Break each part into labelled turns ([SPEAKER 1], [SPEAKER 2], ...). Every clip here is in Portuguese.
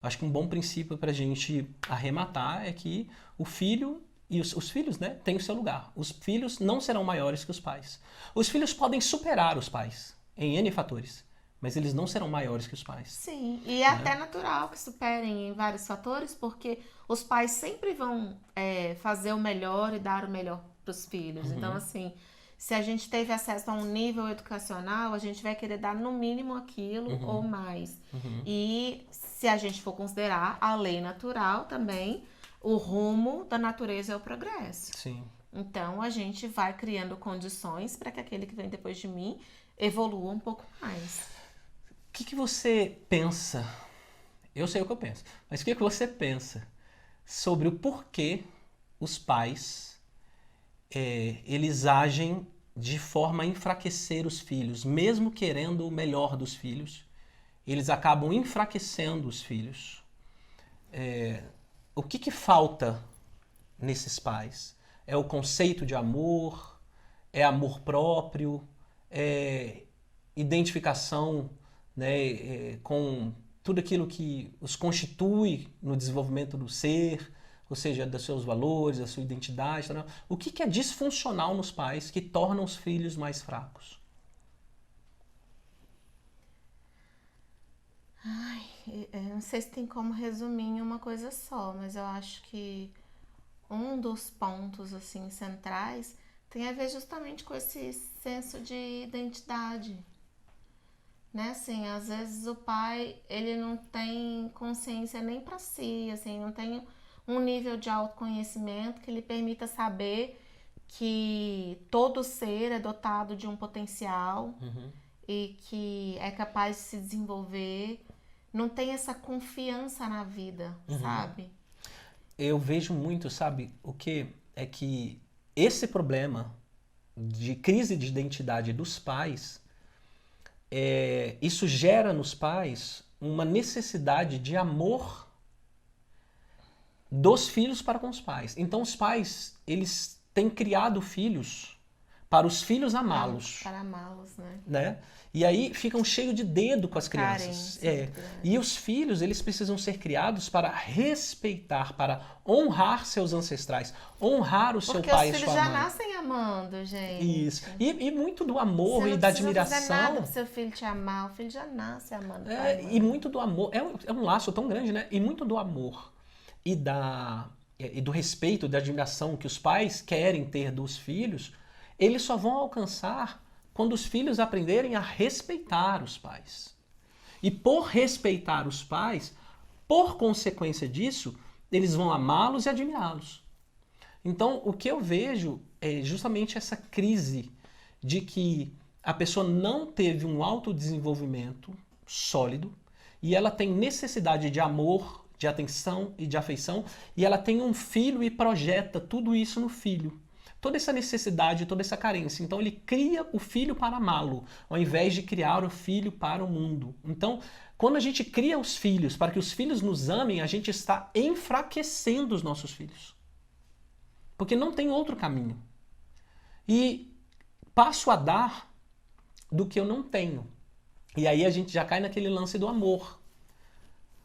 [SPEAKER 1] Acho que um bom princípio para a gente arrematar é que o filho e os filhos, né, têm o seu lugar. Os filhos não serão maiores que os pais. Os filhos podem superar os pais em N fatores, mas eles não serão maiores que os pais,
[SPEAKER 2] Sim, e é
[SPEAKER 1] né?
[SPEAKER 2] até natural que superem em vários fatores, porque os pais sempre vão fazer o melhor e dar o melhor para os filhos. Então,
[SPEAKER 1] Uhum,
[SPEAKER 2] assim, se a gente teve acesso a um nível educacional, a gente vai querer dar no mínimo aquilo ou
[SPEAKER 1] uhum,
[SPEAKER 2] mais.
[SPEAKER 1] uhum.
[SPEAKER 2] E se a gente for considerar a lei natural também, o rumo da natureza é o progresso.
[SPEAKER 1] Sim.
[SPEAKER 2] Então, a gente vai criando condições para que aquele que vem depois de mim evolua um pouco mais.
[SPEAKER 1] O que que você pensa? Eu sei o que eu penso, mas o que que você pensa sobre o porquê os pais eles agem de forma a enfraquecer os filhos, mesmo querendo o melhor dos filhos, eles acabam enfraquecendo os filhos. O que que falta nesses pais? É o conceito de amor? É amor próprio? É identificação, né, com tudo aquilo que os constitui no desenvolvimento do ser, ou seja, dos seus valores, da sua identidade. Tá? O que que é disfuncional nos pais que tornam os filhos mais fracos?
[SPEAKER 2] Não sei se tem como resumir em uma coisa só, mas eu acho que um dos pontos assim centrais tem a ver justamente com esse senso de identidade, né? Assim, às vezes o pai ele não tem consciência nem para si, assim, não tem um nível de autoconhecimento que lhe permita saber que todo ser é dotado de um potencial
[SPEAKER 1] Uhum,
[SPEAKER 2] e que é capaz de se desenvolver, não tem essa confiança na vida,
[SPEAKER 1] uhum.
[SPEAKER 2] sabe?
[SPEAKER 1] Eu vejo muito, sabe, o que é que esse problema de crise de identidade dos pais, isso gera nos pais uma necessidade de amor dos filhos para com os pais. Então os pais, eles têm criado filhos para os filhos amá-los,
[SPEAKER 2] Para amá-los, né?
[SPEAKER 1] né? E aí ficam cheios de dedo com
[SPEAKER 2] Uma
[SPEAKER 1] as crianças.
[SPEAKER 2] carência muito
[SPEAKER 1] E
[SPEAKER 2] grande.
[SPEAKER 1] os filhos, eles precisam ser criados para respeitar, para honrar seus ancestrais, honrar o seu
[SPEAKER 2] Porque os
[SPEAKER 1] pai e
[SPEAKER 2] filhos
[SPEAKER 1] sua
[SPEAKER 2] já
[SPEAKER 1] mãe.
[SPEAKER 2] nascem amando,
[SPEAKER 1] Isso.
[SPEAKER 2] gente.
[SPEAKER 1] E muito do
[SPEAKER 2] Você
[SPEAKER 1] amor e
[SPEAKER 2] não
[SPEAKER 1] da
[SPEAKER 2] precisa fazer nada
[SPEAKER 1] admiração,
[SPEAKER 2] pro seu filho te amar. O filho já nasce amando pai e
[SPEAKER 1] e
[SPEAKER 2] mãe.
[SPEAKER 1] muito do amor, é um laço tão grande, né? E muito do amor e e do respeito, da admiração que os pais querem ter dos filhos, eles só vão alcançar quando os filhos aprenderem a respeitar os pais. E por respeitar os pais, por consequência disso, eles vão amá-los e admirá-los. Então, o que eu vejo é justamente essa crise de que a pessoa não teve um autodesenvolvimento sólido e ela tem necessidade de amor, de atenção e de afeição, e ela tem um filho e projeta tudo isso no filho. Toda essa necessidade, toda essa carência. Então ele cria o filho para amá-lo, ao invés de criar o filho para o mundo. Então, quando a gente cria os filhos para que os filhos nos amem, a gente está enfraquecendo os nossos filhos. Porque não tem outro caminho. E passo a dar do que eu não tenho. E aí a gente já cai naquele lance do amor.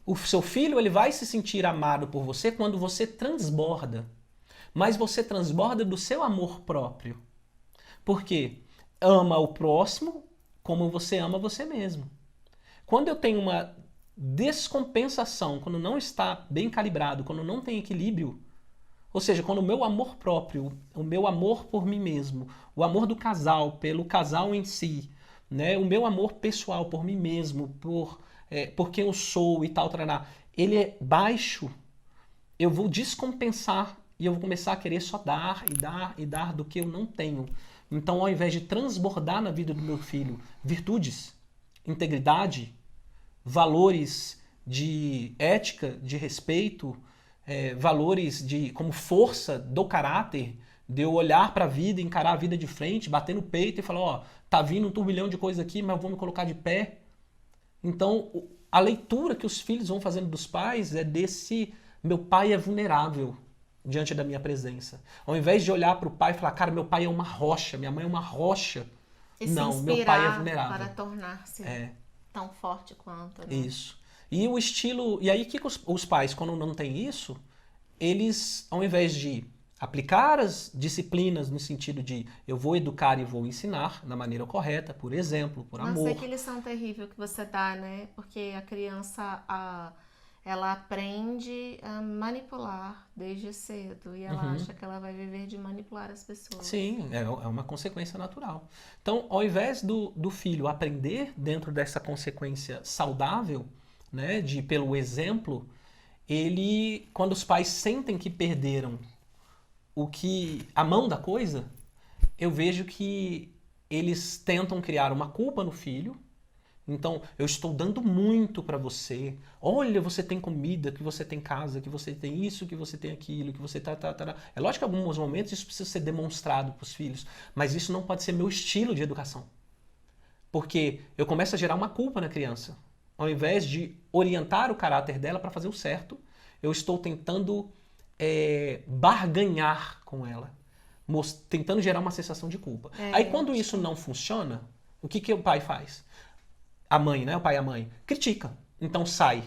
[SPEAKER 1] O seu filho ele vai se sentir amado por você quando você transborda. Mas você transborda do seu amor próprio. Porque ama o próximo como você ama você mesmo. Quando eu tenho uma descompensação, quando não está bem calibrado, quando não tem equilíbrio, ou seja, quando o meu amor próprio, o meu amor por mim mesmo, o amor do casal pelo casal em si, né, o meu amor pessoal por mim mesmo, por quem eu sou e tal, tarará, ele é baixo, eu vou descompensar e eu vou começar a querer só dar e dar e dar do que eu não tenho. Então, ao invés de transbordar na vida do meu filho virtudes, integridade, valores de ética, de respeito, valores de como força do caráter, de eu olhar para a vida, encarar a vida de frente, bater no peito e falar, ó, tá vindo um turbilhão de coisa aqui, mas eu vou me colocar de pé. Então, a leitura que os filhos vão fazendo dos pais é desse meu pai é vulnerável diante da minha presença. Ao invés de olhar para o pai e falar, cara, meu pai é uma rocha, minha mãe é uma rocha.
[SPEAKER 2] E se
[SPEAKER 1] Não, meu pai é
[SPEAKER 2] inspirar para
[SPEAKER 1] vulnerável.
[SPEAKER 2] tornar-se
[SPEAKER 1] É
[SPEAKER 2] tão forte quanto, né?
[SPEAKER 1] isso. E o estilo. E aí, o que os pais, quando não tem isso, eles, ao invés de aplicar as disciplinas no sentido de eu vou educar e vou ensinar da maneira correta, por exemplo, por
[SPEAKER 2] Nossa,
[SPEAKER 1] amor.
[SPEAKER 2] que lição terrível que você dá, né? Porque a criança, ela aprende a manipular desde cedo e ela
[SPEAKER 1] Uhum.
[SPEAKER 2] acha que ela vai viver de manipular as pessoas.
[SPEAKER 1] Sim, é uma consequência natural. Então, ao invés do filho aprender dentro dessa consequência saudável, né, de pelo exemplo, ele, quando os pais sentem que perderam a mão da coisa, eu vejo que eles tentam criar uma culpa no filho. Então, eu estou dando muito para você. Olha, você tem comida, que você tem casa, que você tem isso, que você tem aquilo, que você tá. É lógico que em alguns momentos isso precisa ser demonstrado para os filhos, mas isso não pode ser meu estilo de educação. Porque eu começo a gerar uma culpa na criança. Ao invés de orientar o caráter dela para fazer o certo, eu estou tentando barganhar com ela, tentando gerar uma sensação de culpa. Aí quando isso não funciona, o que o pai faz? A mãe, né? O pai e a mãe, critica. Então sai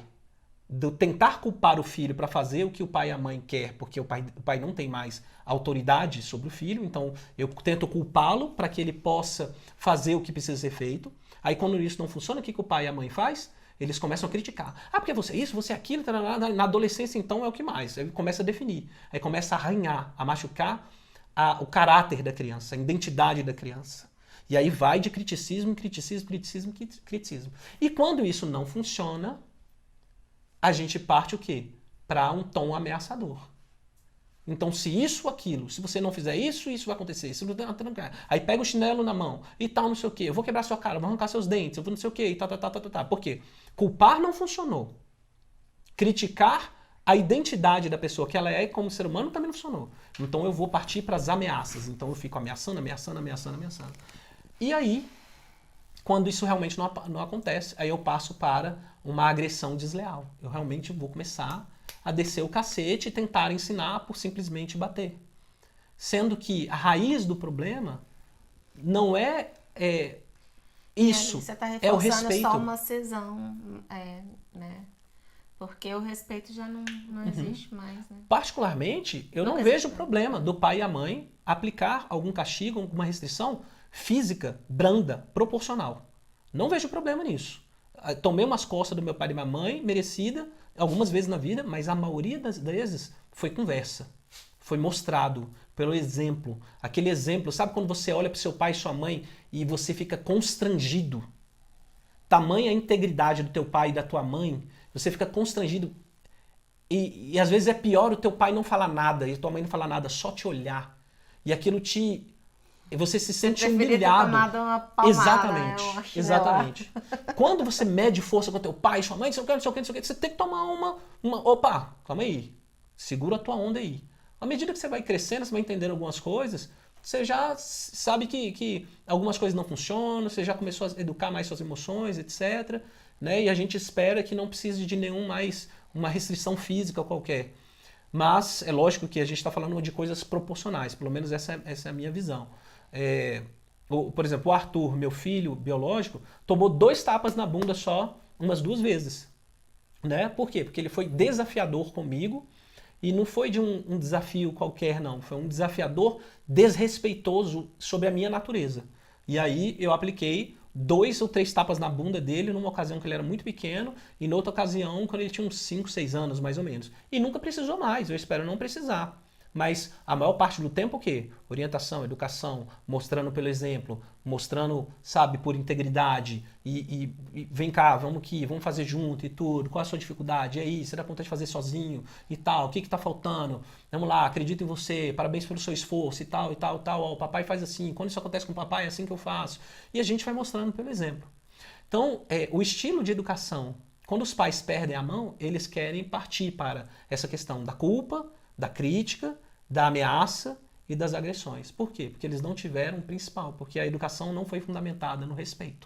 [SPEAKER 1] do tentar culpar o filho para fazer o que o pai e a mãe quer, porque o pai não tem mais autoridade sobre o filho, então eu tento culpá-lo para que ele possa fazer o que precisa ser feito. Aí quando isso não funciona, o que o pai e a mãe faz? Eles começam a criticar. Ah, porque você é isso, você é aquilo, na adolescência então é o que mais. Aí começa a definir, aí começa a arranhar, a machucar o caráter da criança, a identidade da criança. E aí vai de criticismo, criticismo, criticismo, criticismo. E quando isso não funciona, a gente parte o quê? Para um tom ameaçador. Então, se isso ou aquilo, se você não fizer isso, isso vai acontecer. Se não, aí pega o chinelo na mão e tal, não sei o quê. Eu vou quebrar sua cara, eu vou arrancar seus dentes, eu vou não sei o quê, e tal. Por quê? Culpar não funcionou. Criticar a identidade da pessoa que ela é como ser humano também não funcionou. Então eu vou partir para as ameaças. Então eu fico ameaçando. E aí, quando isso realmente não acontece, aí eu passo para uma agressão desleal. Eu realmente vou começar a descer o cacete e tentar ensinar por simplesmente bater. Sendo que a raiz do problema não é isso,
[SPEAKER 2] Você está
[SPEAKER 1] é o
[SPEAKER 2] reforçando
[SPEAKER 1] respeito.
[SPEAKER 2] só uma cisão, né? Porque o respeito já não existe mais, né?
[SPEAKER 1] Particularmente, eu não vejo problema do pai e a mãe aplicar algum castigo, alguma restrição física, branda, proporcional. Não vejo problema nisso. Tomei umas costas do meu pai e da minha mãe, merecida, algumas vezes na vida, mas a maioria das vezes foi conversa. Foi mostrado pelo exemplo. Aquele exemplo, sabe quando você olha para seu pai e sua mãe e você fica constrangido? Tamanha a integridade do teu pai e da tua mãe, você fica constrangido. E às vezes é pior o teu pai não falar nada e a tua mãe não falar nada, só te olhar. E aquilo você se sente humilhado.
[SPEAKER 2] Uma palmada,
[SPEAKER 1] exatamente. Exatamente. Quando você mede força com teu pai, sua mãe, não sei o que, você tem que tomar uma. Opa, calma aí. Segura a tua onda aí. À medida que você vai crescendo, você vai entendendo algumas coisas, você já sabe que algumas coisas não funcionam, você já começou a educar mais suas emoções, etc. Né? E a gente espera que não precise de nenhum mais uma restrição física qualquer. Mas é lógico que a gente está falando de coisas proporcionais, pelo menos essa é a minha visão. Por exemplo, o Arthur, meu filho biológico, tomou 2 tapas na bunda só, umas 2 vezes. Né? Por quê? Porque ele foi desafiador comigo e não foi de um desafio qualquer, não. Foi um desafiador desrespeitoso sobre a minha natureza. E aí eu apliquei 2 ou 3 tapas na bunda dele numa ocasião que ele era muito pequeno e noutra ocasião quando ele tinha uns 5, 6 anos, mais ou menos. E nunca precisou mais, eu espero não precisar. Mas a maior parte do tempo o quê? Orientação, educação, mostrando pelo exemplo, mostrando, sabe, por integridade e vem cá, vamos aqui, vamos fazer junto e tudo, qual a sua dificuldade? E aí, você dá conta de fazer sozinho e tal, o que tá faltando? Vamos lá, acredito em você, parabéns pelo seu esforço e tal, ó, o papai faz assim, quando isso acontece com o papai é assim que eu faço. E a gente vai mostrando pelo exemplo. Então, o estilo de educação, quando os pais perdem a mão, eles querem partir para essa questão da culpa, da crítica, da ameaça e das agressões. Por quê? Porque eles não tiveram o principal, porque a educação não foi fundamentada no respeito.